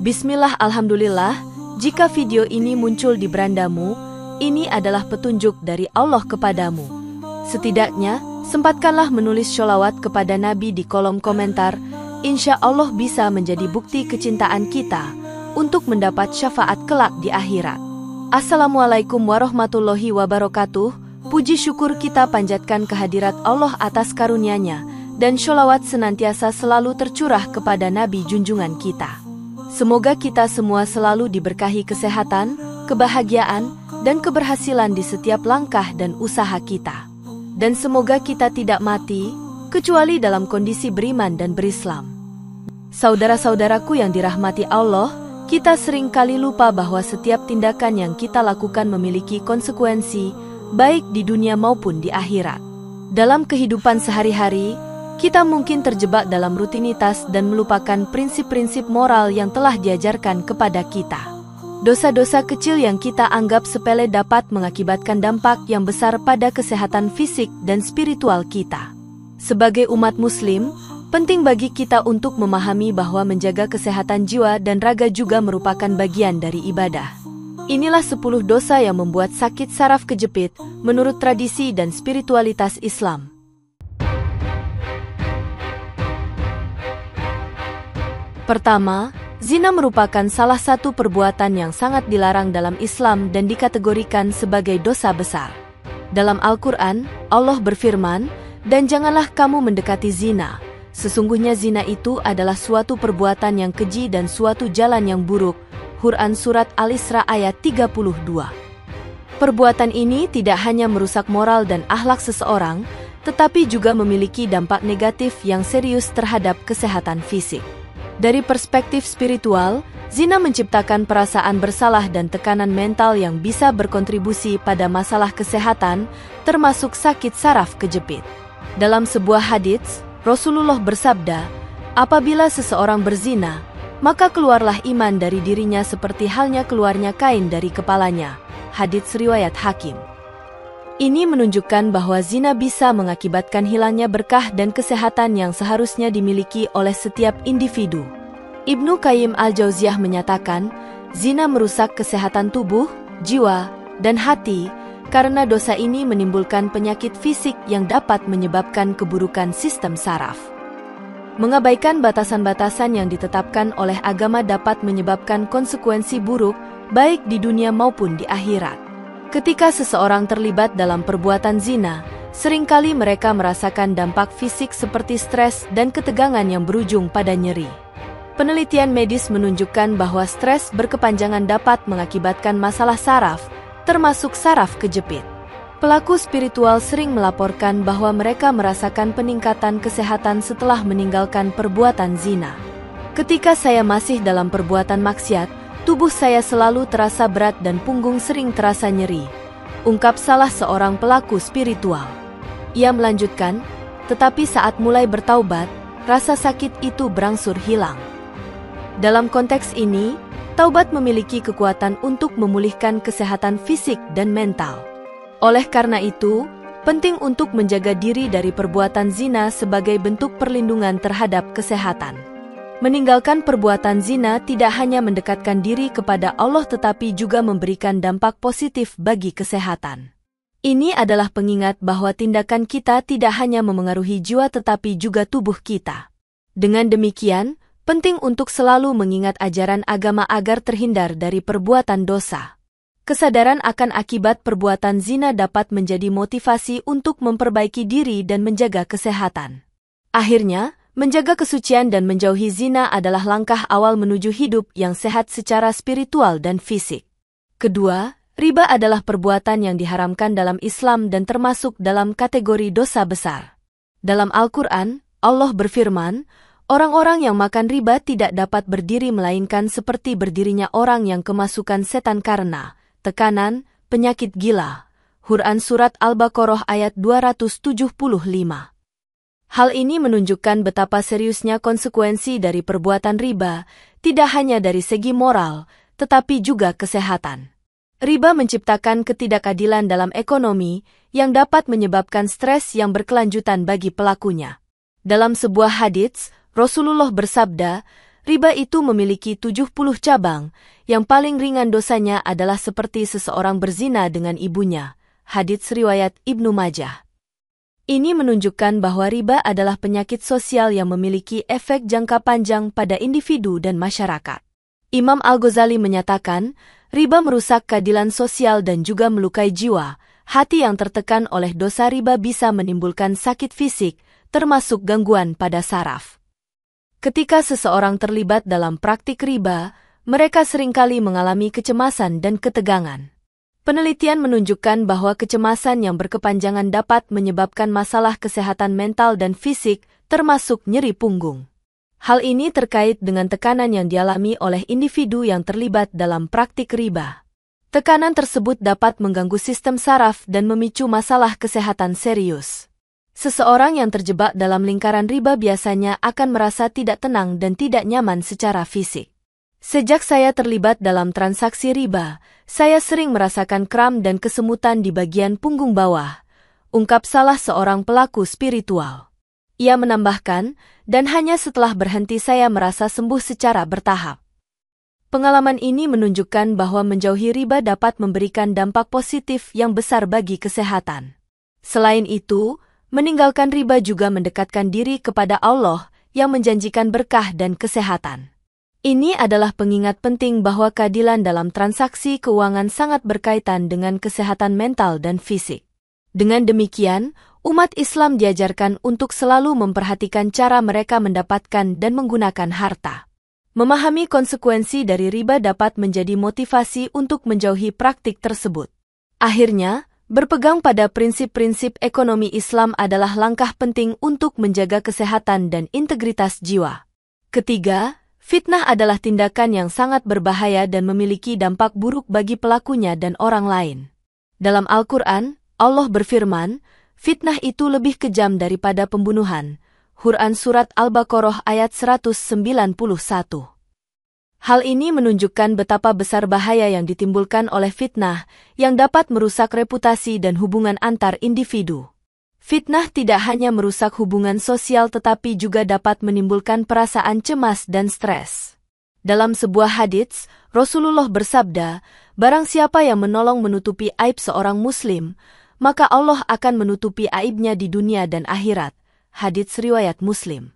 Bismillah, alhamdulillah, jika video ini muncul di berandamu, ini adalah petunjuk dari Allah kepadamu. Setidaknya, sempatkanlah menulis sholawat kepada Nabi di kolom komentar, insya Allah bisa menjadi bukti kecintaan kita untuk mendapat syafaat kelak di akhirat. Assalamualaikum warahmatullahi wabarakatuh. Puji syukur kita panjatkan kehadirat Allah atas karunia-Nya, dan sholawat senantiasa selalu tercurah kepada Nabi junjungan kita. Semoga kita semua selalu diberkahi kesehatan, kebahagiaan, dan keberhasilan di setiap langkah dan usaha kita. Dan semoga kita tidak mati, kecuali dalam kondisi beriman dan berislam. Saudara-saudaraku yang dirahmati Allah, kita sering kali lupa bahwa setiap tindakan yang kita lakukan memiliki konsekuensi, baik di dunia maupun di akhirat. Dalam kehidupan sehari-hari, kita mungkin terjebak dalam rutinitas dan melupakan prinsip-prinsip moral yang telah diajarkan kepada kita. Dosa-dosa kecil yang kita anggap sepele dapat mengakibatkan dampak yang besar pada kesehatan fisik dan spiritual kita. Sebagai umat Muslim, penting bagi kita untuk memahami bahwa menjaga kesehatan jiwa dan raga juga merupakan bagian dari ibadah. Inilah 10 dosa yang membuat sakit saraf kejepit, menurut tradisi dan spiritualitas Islam. Pertama, zina merupakan salah satu perbuatan yang sangat dilarang dalam Islam dan dikategorikan sebagai dosa besar. Dalam Al-Quran, Allah berfirman, "Dan janganlah kamu mendekati zina. Sesungguhnya zina itu adalah suatu perbuatan yang keji dan suatu jalan yang buruk." Quran Surat Al-Isra ayat 32. Perbuatan ini tidak hanya merusak moral dan akhlak seseorang, tetapi juga memiliki dampak negatif yang serius terhadap kesehatan fisik. Dari perspektif spiritual, zina menciptakan perasaan bersalah dan tekanan mental yang bisa berkontribusi pada masalah kesehatan, termasuk sakit saraf kejepit. Dalam sebuah hadits, Rasulullah bersabda, "Apabila seseorang berzina, maka keluarlah iman dari dirinya seperti halnya keluarnya kain dari kepalanya." Hadits riwayat Hakim. Ini menunjukkan bahwa zina bisa mengakibatkan hilangnya berkah dan kesehatan yang seharusnya dimiliki oleh setiap individu. Ibnu Qayyim al-Jauziyah menyatakan, zina merusak kesehatan tubuh, jiwa, dan hati, karena dosa ini menimbulkan penyakit fisik yang dapat menyebabkan keburukan sistem saraf. Mengabaikan batasan-batasan yang ditetapkan oleh agama dapat menyebabkan konsekuensi buruk, baik di dunia maupun di akhirat. Ketika seseorang terlibat dalam perbuatan zina, seringkali mereka merasakan dampak fisik seperti stres dan ketegangan yang berujung pada nyeri. Penelitian medis menunjukkan bahwa stres berkepanjangan dapat mengakibatkan masalah saraf, termasuk saraf kejepit. Pelaku spiritual sering melaporkan bahwa mereka merasakan peningkatan kesehatan setelah meninggalkan perbuatan zina. "Ketika saya masih dalam perbuatan maksiat, tubuh saya selalu terasa berat dan punggung sering terasa nyeri," ungkap salah seorang pelaku spiritual. Ia melanjutkan, "Tetapi saat mulai bertaubat, rasa sakit itu berangsur hilang." Dalam konteks ini, taubat memiliki kekuatan untuk memulihkan kesehatan fisik dan mental. Oleh karena itu, penting untuk menjaga diri dari perbuatan zina sebagai bentuk perlindungan terhadap kesehatan. Meninggalkan perbuatan zina tidak hanya mendekatkan diri kepada Allah tetapi juga memberikan dampak positif bagi kesehatan. Ini adalah pengingat bahwa tindakan kita tidak hanya memengaruhi jiwa tetapi juga tubuh kita. Dengan demikian, penting untuk selalu mengingat ajaran agama agar terhindar dari perbuatan dosa. Kesadaran akan akibat perbuatan zina dapat menjadi motivasi untuk memperbaiki diri dan menjaga kesehatan. Akhirnya, menjaga kesucian dan menjauhi zina adalah langkah awal menuju hidup yang sehat secara spiritual dan fisik. Kedua, riba adalah perbuatan yang diharamkan dalam Islam dan termasuk dalam kategori dosa besar. Dalam Al-Quran, Allah berfirman, "Orang-orang yang makan riba tidak dapat berdiri melainkan seperti berdirinya orang yang kemasukan setan karena tekanan, penyakit gila." Quran Surat Al-Baqarah ayat 275. Hal ini menunjukkan betapa seriusnya konsekuensi dari perbuatan riba, tidak hanya dari segi moral, tetapi juga kesehatan. Riba menciptakan ketidakadilan dalam ekonomi yang dapat menyebabkan stres yang berkelanjutan bagi pelakunya. Dalam sebuah hadits, Rasulullah bersabda, Riba itu memiliki 70 cabang, yang paling ringan dosanya adalah seperti seseorang berzina dengan ibunya. Hadits riwayat Ibnu Majah. Ini menunjukkan bahwa riba adalah penyakit sosial yang memiliki efek jangka panjang pada individu dan masyarakat. Imam Al-Ghazali menyatakan, riba merusak keadilan sosial dan juga melukai jiwa. Hati yang tertekan oleh dosa riba bisa menimbulkan sakit fisik, termasuk gangguan pada saraf. Ketika seseorang terlibat dalam praktik riba, mereka seringkali mengalami kecemasan dan ketegangan. Penelitian menunjukkan bahwa kecemasan yang berkepanjangan dapat menyebabkan masalah kesehatan mental dan fisik, termasuk nyeri punggung. Hal ini terkait dengan tekanan yang dialami oleh individu yang terlibat dalam praktik riba. Tekanan tersebut dapat mengganggu sistem saraf dan memicu masalah kesehatan serius. Seseorang yang terjebak dalam lingkaran riba biasanya akan merasa tidak tenang dan tidak nyaman secara fisik. Sejak saya terlibat dalam transaksi riba, saya sering merasakan kram dan kesemutan di bagian punggung bawah, ungkap salah seorang pelaku spiritual. Ia menambahkan, dan hanya setelah berhenti saya merasa sembuh secara bertahap. Pengalaman ini menunjukkan bahwa menjauhi riba dapat memberikan dampak positif yang besar bagi kesehatan. Selain itu, meninggalkan riba juga mendekatkan diri kepada Allah yang menjanjikan berkah dan kesehatan. Ini adalah pengingat penting bahwa keadilan dalam transaksi keuangan sangat berkaitan dengan kesehatan mental dan fisik. Dengan demikian, umat Islam diajarkan untuk selalu memperhatikan cara mereka mendapatkan dan menggunakan harta. Memahami konsekuensi dari riba dapat menjadi motivasi untuk menjauhi praktik tersebut. Akhirnya, berpegang pada prinsip-prinsip ekonomi Islam adalah langkah penting untuk menjaga kesehatan dan integritas jiwa. Ketiga, fitnah adalah tindakan yang sangat berbahaya dan memiliki dampak buruk bagi pelakunya dan orang lain. Dalam Al-Quran, Allah berfirman, fitnah itu lebih kejam daripada pembunuhan. Quran Surat Al-Baqarah ayat 191. Hal ini menunjukkan betapa besar bahaya yang ditimbulkan oleh fitnah, yang dapat merusak reputasi dan hubungan antar individu. Fitnah tidak hanya merusak hubungan sosial tetapi juga dapat menimbulkan perasaan cemas dan stres. Dalam sebuah hadits, Rasulullah bersabda, barang siapa yang menolong menutupi aib seorang muslim, maka Allah akan menutupi aibnya di dunia dan akhirat. Hadits riwayat Muslim.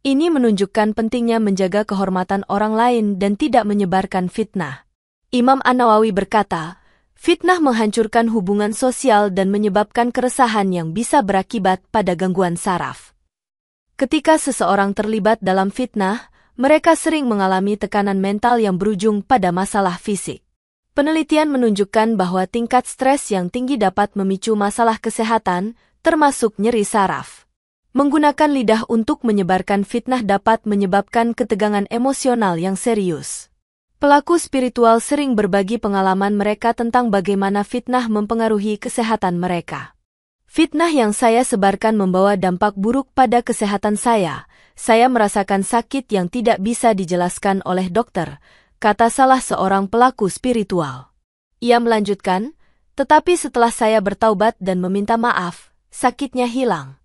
Ini menunjukkan pentingnya menjaga kehormatan orang lain dan tidak menyebarkan fitnah. Imam An-Nawawi berkata, fitnah menghancurkan hubungan sosial dan menyebabkan keresahan yang bisa berakibat pada gangguan saraf. Ketika seseorang terlibat dalam fitnah, mereka sering mengalami tekanan mental yang berujung pada masalah fisik. Penelitian menunjukkan bahwa tingkat stres yang tinggi dapat memicu masalah kesehatan, termasuk nyeri saraf. Menggunakan lidah untuk menyebarkan fitnah dapat menyebabkan ketegangan emosional yang serius. Pelaku spiritual sering berbagi pengalaman mereka tentang bagaimana fitnah mempengaruhi kesehatan mereka. Fitnah yang saya sebarkan membawa dampak buruk pada kesehatan saya. Saya merasakan sakit yang tidak bisa dijelaskan oleh dokter, kata salah seorang pelaku spiritual. Ia melanjutkan, tetapi setelah saya bertaubat dan meminta maaf, sakitnya hilang.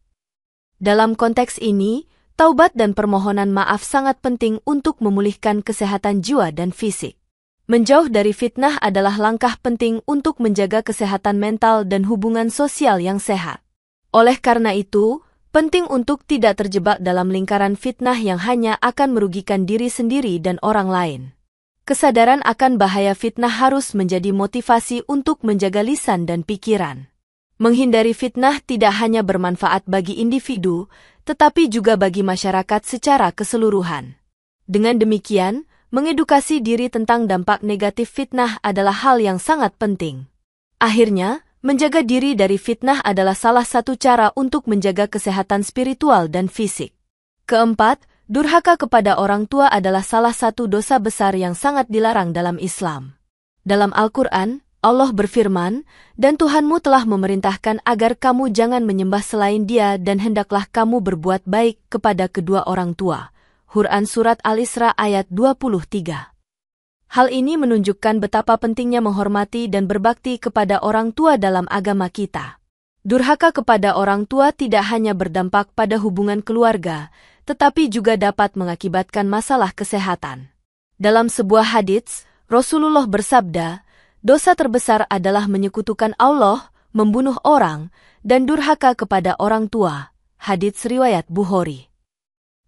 Dalam konteks ini, taubat dan permohonan maaf sangat penting untuk memulihkan kesehatan jiwa dan fisik. Menjauh dari fitnah adalah langkah penting untuk menjaga kesehatan mental dan hubungan sosial yang sehat. Oleh karena itu, penting untuk tidak terjebak dalam lingkaran fitnah yang hanya akan merugikan diri sendiri dan orang lain. Kesadaran akan bahaya fitnah harus menjadi motivasi untuk menjaga lisan dan pikiran. Menghindari fitnah tidak hanya bermanfaat bagi individu, tetapi juga bagi masyarakat secara keseluruhan. Dengan demikian, mengedukasi diri tentang dampak negatif fitnah adalah hal yang sangat penting. Akhirnya, menjaga diri dari fitnah adalah salah satu cara untuk menjaga kesehatan spiritual dan fisik. Keempat, durhaka kepada orang tua adalah salah satu dosa besar yang sangat dilarang dalam Islam. Dalam Al-Quran, Allah berfirman, dan Tuhanmu telah memerintahkan agar kamu jangan menyembah selain Dia dan hendaklah kamu berbuat baik kepada kedua orang tua. Quran Surat Al-Isra ayat 23. Hal ini menunjukkan betapa pentingnya menghormati dan berbakti kepada orang tua dalam agama kita. Durhaka kepada orang tua tidak hanya berdampak pada hubungan keluarga, tetapi juga dapat mengakibatkan masalah kesehatan. Dalam sebuah hadits, Rasulullah bersabda, dosa terbesar adalah menyekutukan Allah, membunuh orang, dan durhaka kepada orang tua. Hadits riwayat Bukhari.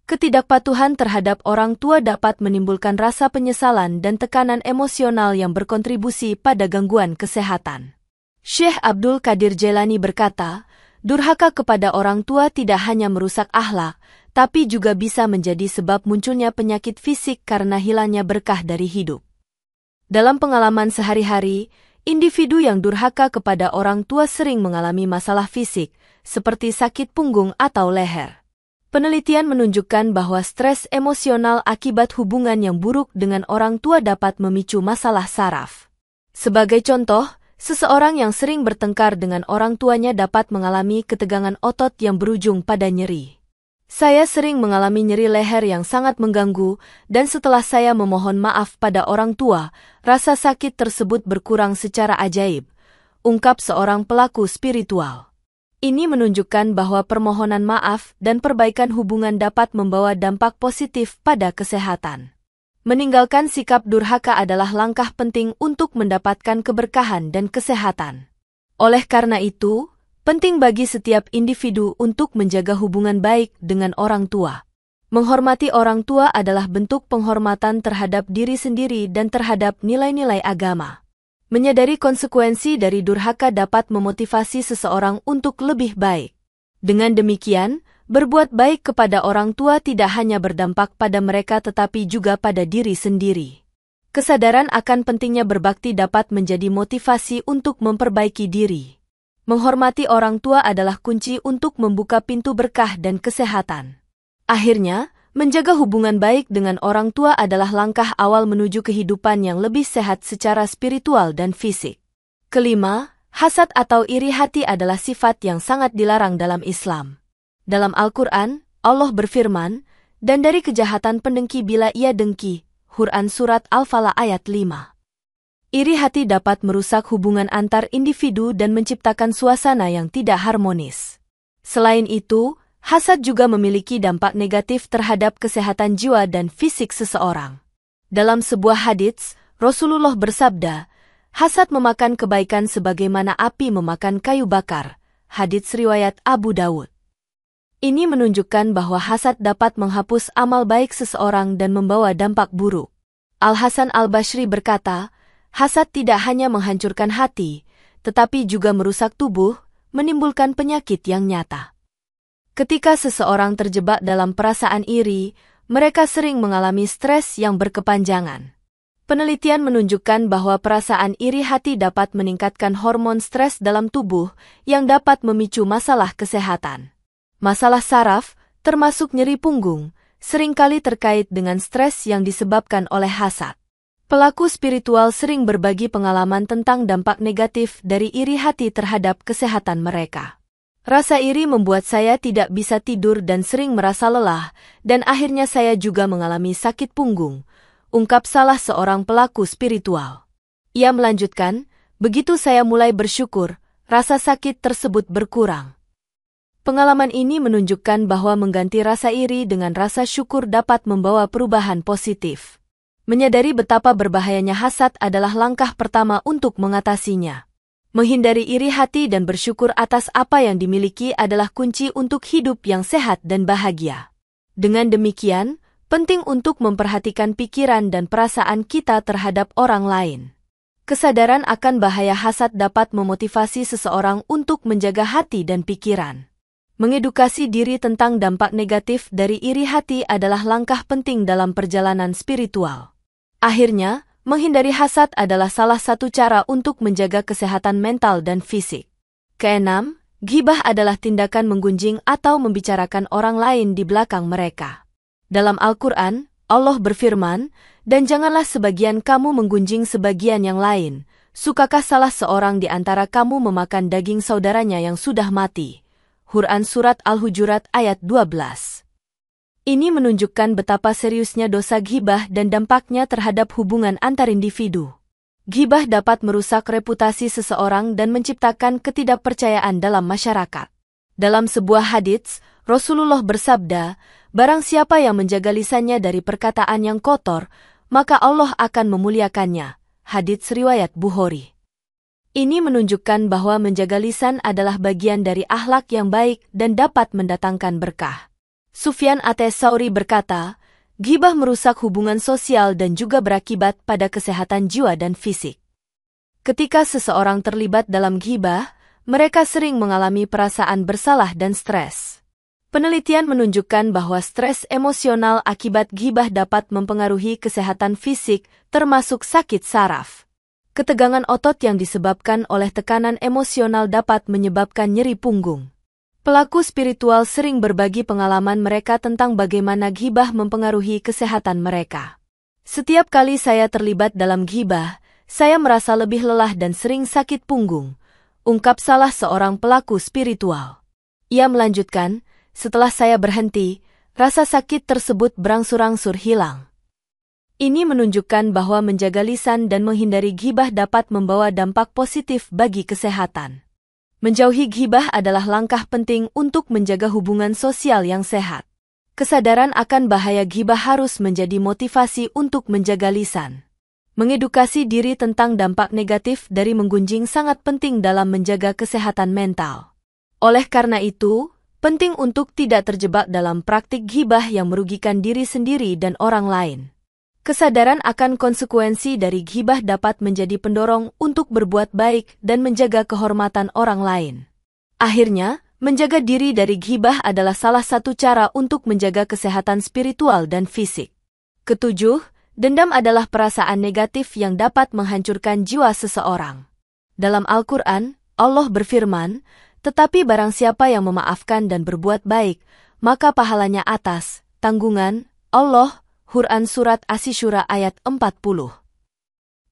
Ketidakpatuhan terhadap orang tua dapat menimbulkan rasa penyesalan dan tekanan emosional yang berkontribusi pada gangguan kesehatan. Syekh Abdul Qadir Jailani berkata, durhaka kepada orang tua tidak hanya merusak akhlak, tapi juga bisa menjadi sebab munculnya penyakit fisik karena hilangnya berkah dari hidup. Dalam pengalaman sehari-hari, individu yang durhaka kepada orang tua sering mengalami masalah fisik, seperti sakit punggung atau leher. Penelitian menunjukkan bahwa stres emosional akibat hubungan yang buruk dengan orang tua dapat memicu masalah saraf. Sebagai contoh, seseorang yang sering bertengkar dengan orang tuanya dapat mengalami ketegangan otot yang berujung pada nyeri. Saya sering mengalami nyeri leher yang sangat mengganggu, dan setelah saya memohon maaf pada orang tua, rasa sakit tersebut berkurang secara ajaib, ungkap seorang pelaku spiritual. Ini menunjukkan bahwa permohonan maaf dan perbaikan hubungan dapat membawa dampak positif pada kesehatan. Meninggalkan sikap durhaka adalah langkah penting untuk mendapatkan keberkahan dan kesehatan. Oleh karena itu, penting bagi setiap individu untuk menjaga hubungan baik dengan orang tua. Menghormati orang tua adalah bentuk penghormatan terhadap diri sendiri dan terhadap nilai-nilai agama. Menyadari konsekuensi dari durhaka dapat memotivasi seseorang untuk lebih baik. Dengan demikian, berbuat baik kepada orang tua tidak hanya berdampak pada mereka tetapi juga pada diri sendiri. Kesadaran akan pentingnya berbakti dapat menjadi motivasi untuk memperbaiki diri. Menghormati orang tua adalah kunci untuk membuka pintu berkah dan kesehatan. Akhirnya, menjaga hubungan baik dengan orang tua adalah langkah awal menuju kehidupan yang lebih sehat secara spiritual dan fisik. Kelima, hasad atau iri hati adalah sifat yang sangat dilarang dalam Islam. Dalam Al-Quran, Allah berfirman, dan dari kejahatan pendengki bila ia dengki, Quran Surat Al-Falaq ayat 5. Iri hati dapat merusak hubungan antar individu dan menciptakan suasana yang tidak harmonis. Selain itu, hasad juga memiliki dampak negatif terhadap kesehatan jiwa dan fisik seseorang. Dalam sebuah hadits, Rasulullah bersabda, hasad memakan kebaikan sebagaimana api memakan kayu bakar. Hadits riwayat Abu Dawud. Ini menunjukkan bahwa hasad dapat menghapus amal baik seseorang dan membawa dampak buruk. Al-Hasan Al-Bashri berkata, hasad tidak hanya menghancurkan hati, tetapi juga merusak tubuh, menimbulkan penyakit yang nyata. Ketika seseorang terjebak dalam perasaan iri, mereka sering mengalami stres yang berkepanjangan. Penelitian menunjukkan bahwa perasaan iri hati dapat meningkatkan hormon stres dalam tubuh yang dapat memicu masalah kesehatan. Masalah saraf, termasuk nyeri punggung, seringkali terkait dengan stres yang disebabkan oleh hasad. Pelaku spiritual sering berbagi pengalaman tentang dampak negatif dari iri hati terhadap kesehatan mereka. Rasa iri membuat saya tidak bisa tidur dan sering merasa lelah, dan akhirnya saya juga mengalami sakit punggung, ungkap salah seorang pelaku spiritual. Ia melanjutkan, begitu saya mulai bersyukur, rasa sakit tersebut berkurang. Pengalaman ini menunjukkan bahwa mengganti rasa iri dengan rasa syukur dapat membawa perubahan positif. Menyadari betapa berbahayanya hasad adalah langkah pertama untuk mengatasinya. Menghindari iri hati dan bersyukur atas apa yang dimiliki adalah kunci untuk hidup yang sehat dan bahagia. Dengan demikian, penting untuk memperhatikan pikiran dan perasaan kita terhadap orang lain. Kesadaran akan bahaya hasad dapat memotivasi seseorang untuk menjaga hati dan pikiran. Mengedukasi diri tentang dampak negatif dari iri hati adalah langkah penting dalam perjalanan spiritual. Akhirnya, menghindari hasad adalah salah satu cara untuk menjaga kesehatan mental dan fisik. Keenam, ghibah adalah tindakan menggunjing atau membicarakan orang lain di belakang mereka. Dalam Al-Quran, Allah berfirman, dan janganlah sebagian kamu menggunjing sebagian yang lain. Sukakah salah seorang di antara kamu memakan daging saudaranya yang sudah mati? Quran Surat Al-Hujurat ayat 12. Ini menunjukkan betapa seriusnya dosa ghibah dan dampaknya terhadap hubungan antar individu. Ghibah dapat merusak reputasi seseorang dan menciptakan ketidakpercayaan dalam masyarakat. Dalam sebuah hadits, Rasulullah bersabda, barang siapa yang menjaga lisannya dari perkataan yang kotor, maka Allah akan memuliakannya. Hadits riwayat Bukhari. Ini menunjukkan bahwa menjaga lisan adalah bagian dari akhlak yang baik dan dapat mendatangkan berkah. Sufyan Ats-Tsauri berkata, ghibah merusak hubungan sosial dan juga berakibat pada kesehatan jiwa dan fisik. Ketika seseorang terlibat dalam ghibah, mereka sering mengalami perasaan bersalah dan stres. Penelitian menunjukkan bahwa stres emosional akibat ghibah dapat mempengaruhi kesehatan fisik, termasuk sakit saraf. Ketegangan otot yang disebabkan oleh tekanan emosional dapat menyebabkan nyeri punggung. Pelaku spiritual sering berbagi pengalaman mereka tentang bagaimana ghibah mempengaruhi kesehatan mereka. Setiap kali saya terlibat dalam ghibah, saya merasa lebih lelah dan sering sakit punggung, ungkap salah seorang pelaku spiritual. Ia melanjutkan, setelah saya berhenti, rasa sakit tersebut berangsur-angsur hilang. Ini menunjukkan bahwa menjaga lisan dan menghindari ghibah dapat membawa dampak positif bagi kesehatan. Menjauhi ghibah adalah langkah penting untuk menjaga hubungan sosial yang sehat. Kesadaran akan bahaya ghibah harus menjadi motivasi untuk menjaga lisan. Mengedukasi diri tentang dampak negatif dari menggunjing sangat penting dalam menjaga kesehatan mental. Oleh karena itu, penting untuk tidak terjebak dalam praktik ghibah yang merugikan diri sendiri dan orang lain. Kesadaran akan konsekuensi dari ghibah dapat menjadi pendorong untuk berbuat baik dan menjaga kehormatan orang lain. Akhirnya, menjaga diri dari ghibah adalah salah satu cara untuk menjaga kesehatan spiritual dan fisik. Ketujuh, dendam adalah perasaan negatif yang dapat menghancurkan jiwa seseorang. Dalam Al-Quran, Allah berfirman, tetapi barang siapa yang memaafkan dan berbuat baik, maka pahalanya atas tanggungan Allah. Quran Surat Asy-Syura ayat 40.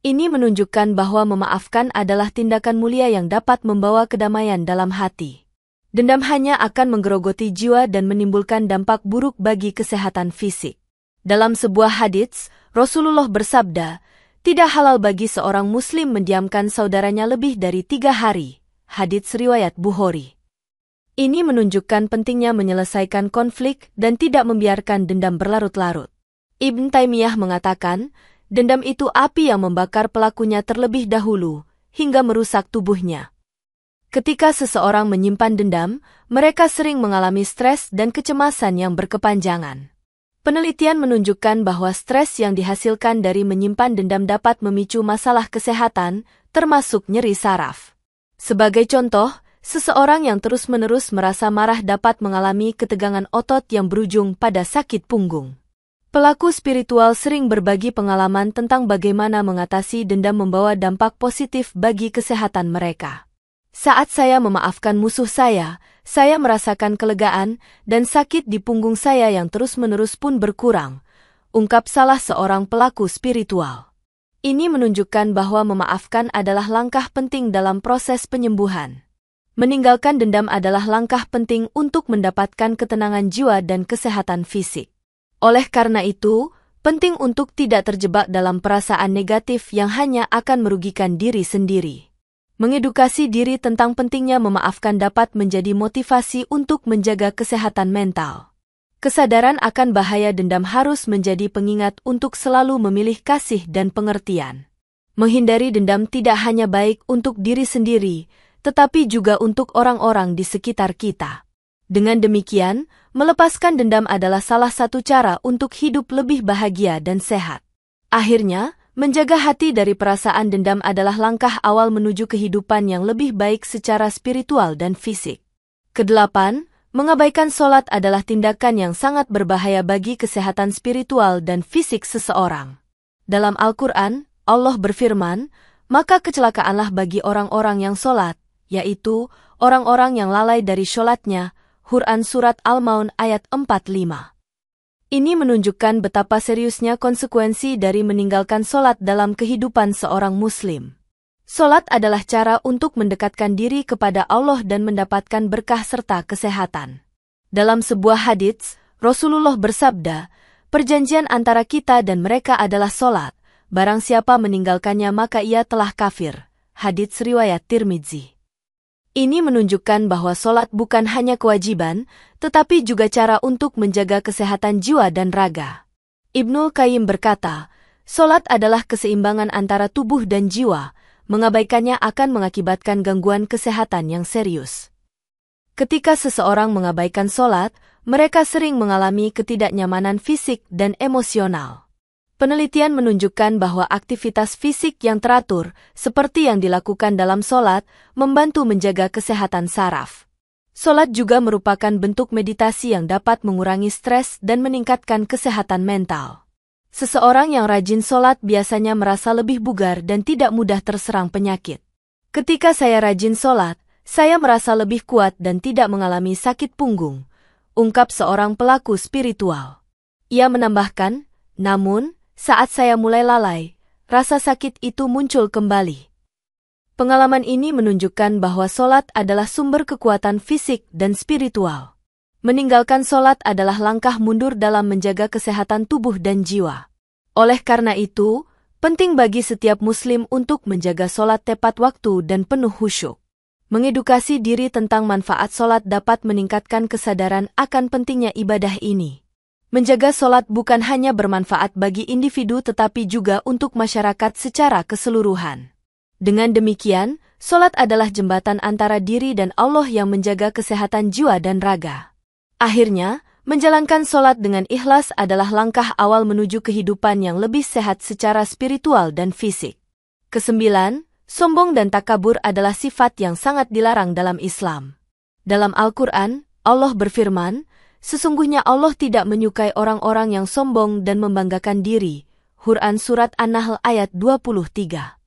Ini menunjukkan bahwa memaafkan adalah tindakan mulia yang dapat membawa kedamaian dalam hati. Dendam hanya akan menggerogoti jiwa dan menimbulkan dampak buruk bagi kesehatan fisik. Dalam sebuah hadits, Rasulullah bersabda, tidak halal bagi seorang muslim mendiamkan saudaranya lebih dari 3 hari. Hadits riwayat Bukhari. Ini menunjukkan pentingnya menyelesaikan konflik dan tidak membiarkan dendam berlarut-larut. Ibn Taimiyah mengatakan, dendam itu api yang membakar pelakunya terlebih dahulu, hingga merusak tubuhnya. Ketika seseorang menyimpan dendam, mereka sering mengalami stres dan kecemasan yang berkepanjangan. Penelitian menunjukkan bahwa stres yang dihasilkan dari menyimpan dendam dapat memicu masalah kesehatan, termasuk nyeri saraf. Sebagai contoh, seseorang yang terus-menerus merasa marah dapat mengalami ketegangan otot yang berujung pada sakit punggung. Pelaku spiritual sering berbagi pengalaman tentang bagaimana mengatasi dendam membawa dampak positif bagi kesehatan mereka. Saat saya memaafkan musuh saya merasakan kelegaan dan sakit di punggung saya yang terus-menerus pun berkurang, ungkap salah seorang pelaku spiritual. Ini menunjukkan bahwa memaafkan adalah langkah penting dalam proses penyembuhan. Meninggalkan dendam adalah langkah penting untuk mendapatkan ketenangan jiwa dan kesehatan fisik. Oleh karena itu, penting untuk tidak terjebak dalam perasaan negatif yang hanya akan merugikan diri sendiri. Mengedukasi diri tentang pentingnya memaafkan dapat menjadi motivasi untuk menjaga kesehatan mental. Kesadaran akan bahaya dendam harus menjadi pengingat untuk selalu memilih kasih dan pengertian. Menghindari dendam tidak hanya baik untuk diri sendiri, tetapi juga untuk orang-orang di sekitar kita. Dengan demikian, melepaskan dendam adalah salah satu cara untuk hidup lebih bahagia dan sehat. Akhirnya, menjaga hati dari perasaan dendam adalah langkah awal menuju kehidupan yang lebih baik secara spiritual dan fisik. Kedelapan, mengabaikan sholat adalah tindakan yang sangat berbahaya bagi kesehatan spiritual dan fisik seseorang. Dalam Al-Quran, Allah berfirman, maka kecelakaanlah bagi orang-orang yang sholat, yaitu orang-orang yang lalai dari sholatnya. Quran Surat Al-Maun ayat 45. Ini menunjukkan betapa seriusnya konsekuensi dari meninggalkan sholat dalam kehidupan seorang muslim. Sholat adalah cara untuk mendekatkan diri kepada Allah dan mendapatkan berkah serta kesehatan. Dalam sebuah hadits, Rasulullah bersabda, perjanjian antara kita dan mereka adalah sholat, barang siapa meninggalkannya maka ia telah kafir. Hadits riwayat Tirmidzi. Ini menunjukkan bahwa sholat bukan hanya kewajiban, tetapi juga cara untuk menjaga kesehatan jiwa dan raga. Ibnul Qayyim berkata, sholat adalah keseimbangan antara tubuh dan jiwa, mengabaikannya akan mengakibatkan gangguan kesehatan yang serius. Ketika seseorang mengabaikan sholat, mereka sering mengalami ketidaknyamanan fisik dan emosional. Penelitian menunjukkan bahwa aktivitas fisik yang teratur, seperti yang dilakukan dalam sholat, membantu menjaga kesehatan saraf. Sholat juga merupakan bentuk meditasi yang dapat mengurangi stres dan meningkatkan kesehatan mental. Seseorang yang rajin sholat biasanya merasa lebih bugar dan tidak mudah terserang penyakit. Ketika saya rajin sholat, saya merasa lebih kuat dan tidak mengalami sakit punggung, ungkap seorang pelaku spiritual. Ia menambahkan, namun, saat saya mulai lalai, rasa sakit itu muncul kembali. Pengalaman ini menunjukkan bahwa sholat adalah sumber kekuatan fisik dan spiritual. Meninggalkan sholat adalah langkah mundur dalam menjaga kesehatan tubuh dan jiwa. Oleh karena itu, penting bagi setiap muslim untuk menjaga sholat tepat waktu dan penuh khusyuk. Mengedukasi diri tentang manfaat sholat dapat meningkatkan kesadaran akan pentingnya ibadah ini. Menjaga sholat bukan hanya bermanfaat bagi individu tetapi juga untuk masyarakat secara keseluruhan. Dengan demikian, sholat adalah jembatan antara diri dan Allah yang menjaga kesehatan jiwa dan raga. Akhirnya, menjalankan sholat dengan ikhlas adalah langkah awal menuju kehidupan yang lebih sehat secara spiritual dan fisik. Kesembilan, sombong dan takabur adalah sifat yang sangat dilarang dalam Islam. Dalam Al-Quran, Allah berfirman, sesungguhnya Allah tidak menyukai orang-orang yang sombong dan membanggakan diri. Quran Surat An-Nahl ayat 23.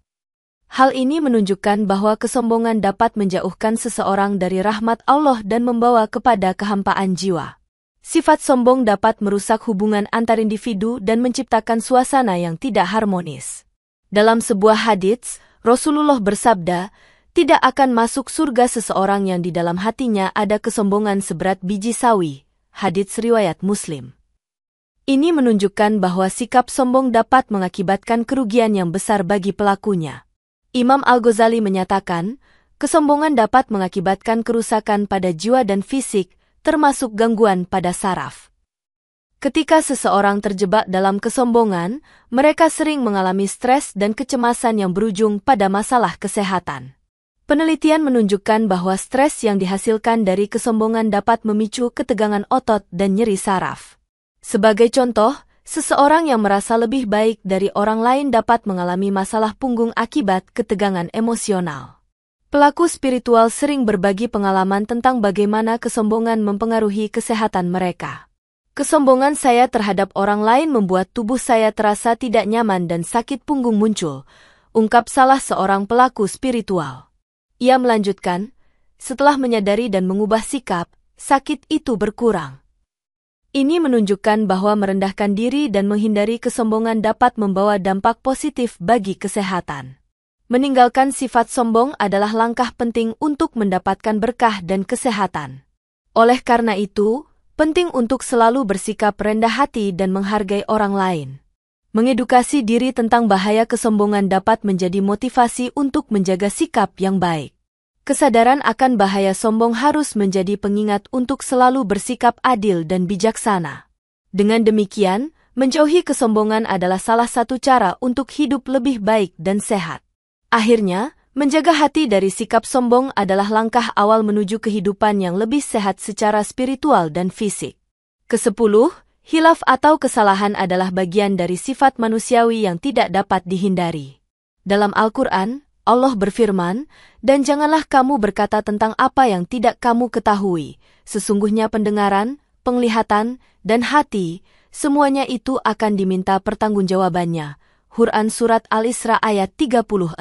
Hal ini menunjukkan bahwa kesombongan dapat menjauhkan seseorang dari rahmat Allah dan membawa kepada kehampaan jiwa. Sifat sombong dapat merusak hubungan antar individu dan menciptakan suasana yang tidak harmonis. Dalam sebuah hadits, Rasulullah bersabda, tidak akan masuk surga seseorang yang di dalam hatinya ada kesombongan seberat biji sawi. Hadits riwayat Muslim. Ini menunjukkan bahwa sikap sombong dapat mengakibatkan kerugian yang besar bagi pelakunya. Imam Al-Ghazali menyatakan, kesombongan dapat mengakibatkan kerusakan pada jiwa dan fisik, termasuk gangguan pada saraf. Ketika seseorang terjebak dalam kesombongan, mereka sering mengalami stres dan kecemasan yang berujung pada masalah kesehatan. Penelitian menunjukkan bahwa stres yang dihasilkan dari kesombongan dapat memicu ketegangan otot dan nyeri saraf. Sebagai contoh, seseorang yang merasa lebih baik dari orang lain dapat mengalami masalah punggung akibat ketegangan emosional. Pelaku spiritual sering berbagi pengalaman tentang bagaimana kesombongan mempengaruhi kesehatan mereka. Kesombongan saya terhadap orang lain membuat tubuh saya terasa tidak nyaman dan sakit punggung muncul, ungkap salah seorang pelaku spiritual. Ia melanjutkan, setelah menyadari dan mengubah sikap, sakit itu berkurang. Ini menunjukkan bahwa merendahkan diri dan menghindari kesombongan dapat membawa dampak positif bagi kesehatan. Meninggalkan sifat sombong adalah langkah penting untuk mendapatkan berkah dan kesehatan. Oleh karena itu, penting untuk selalu bersikap rendah hati dan menghargai orang lain. Mengedukasi diri tentang bahaya kesombongan dapat menjadi motivasi untuk menjaga sikap yang baik. Kesadaran akan bahaya sombong harus menjadi pengingat untuk selalu bersikap adil dan bijaksana. Dengan demikian, menjauhi kesombongan adalah salah satu cara untuk hidup lebih baik dan sehat. Akhirnya, menjaga hati dari sikap sombong adalah langkah awal menuju kehidupan yang lebih sehat secara spiritual dan fisik. Kesepuluh, hilaf atau kesalahan adalah bagian dari sifat manusiawi yang tidak dapat dihindari. Dalam Al-Quran, Allah berfirman, dan janganlah kamu berkata tentang apa yang tidak kamu ketahui. Sesungguhnya pendengaran, penglihatan, dan hati, semuanya itu akan diminta pertanggungjawabannya. Quran Surat Al-Isra ayat 36.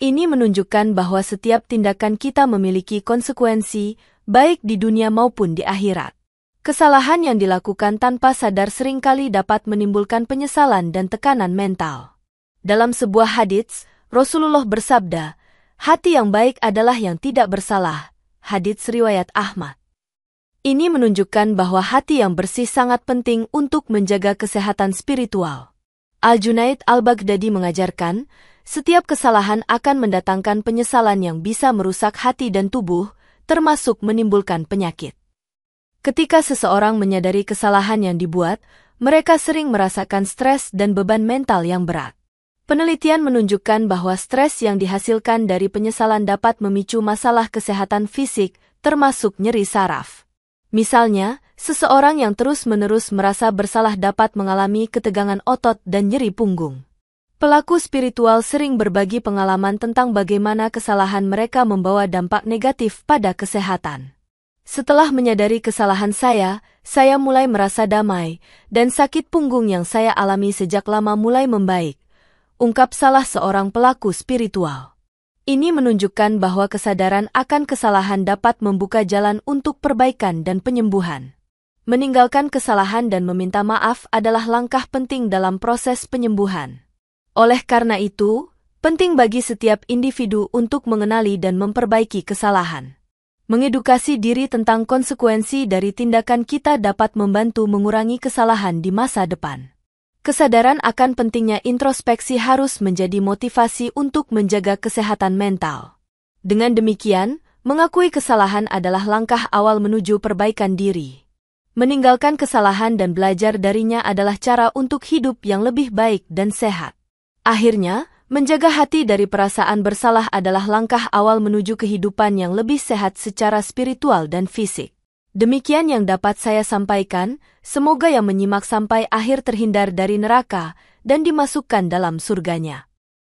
Ini menunjukkan bahwa setiap tindakan kita memiliki konsekuensi, baik di dunia maupun di akhirat. Kesalahan yang dilakukan tanpa sadar seringkali dapat menimbulkan penyesalan dan tekanan mental. Dalam sebuah hadits, Rasulullah bersabda, hati yang baik adalah yang tidak bersalah. Hadits riwayat Ahmad. Ini menunjukkan bahwa hati yang bersih sangat penting untuk menjaga kesehatan spiritual. Al-Junaid Al-Baghdadi mengajarkan, setiap kesalahan akan mendatangkan penyesalan yang bisa merusak hati dan tubuh, termasuk menimbulkan penyakit. Ketika seseorang menyadari kesalahan yang dibuat, mereka sering merasakan stres dan beban mental yang berat. Penelitian menunjukkan bahwa stres yang dihasilkan dari penyesalan dapat memicu masalah kesehatan fisik, termasuk nyeri saraf. Misalnya, seseorang yang terus-menerus merasa bersalah dapat mengalami ketegangan otot dan nyeri punggung. Pelaku spiritual sering berbagi pengalaman tentang bagaimana kesalahan mereka membawa dampak negatif pada kesehatan. Setelah menyadari kesalahan saya mulai merasa damai, dan sakit punggung yang saya alami sejak lama mulai membaik, ungkap salah seorang pelaku spiritual. Ini menunjukkan bahwa kesadaran akan kesalahan dapat membuka jalan untuk perbaikan dan penyembuhan. Meninggalkan kesalahan dan meminta maaf adalah langkah penting dalam proses penyembuhan. Oleh karena itu, penting bagi setiap individu untuk mengenali dan memperbaiki kesalahan. Mengedukasi diri tentang konsekuensi dari tindakan kita dapat membantu mengurangi kesalahan di masa depan. Kesadaran akan pentingnya introspeksi harus menjadi motivasi untuk menjaga kesehatan mental. Dengan demikian, mengakui kesalahan adalah langkah awal menuju perbaikan diri. Meninggalkan kesalahan dan belajar darinya adalah cara untuk hidup yang lebih baik dan sehat. Akhirnya, menjaga hati dari perasaan bersalah adalah langkah awal menuju kehidupan yang lebih sehat secara spiritual dan fisik. Demikian yang dapat saya sampaikan, semoga yang menyimak sampai akhir terhindar dari neraka dan dimasukkan dalam surganya.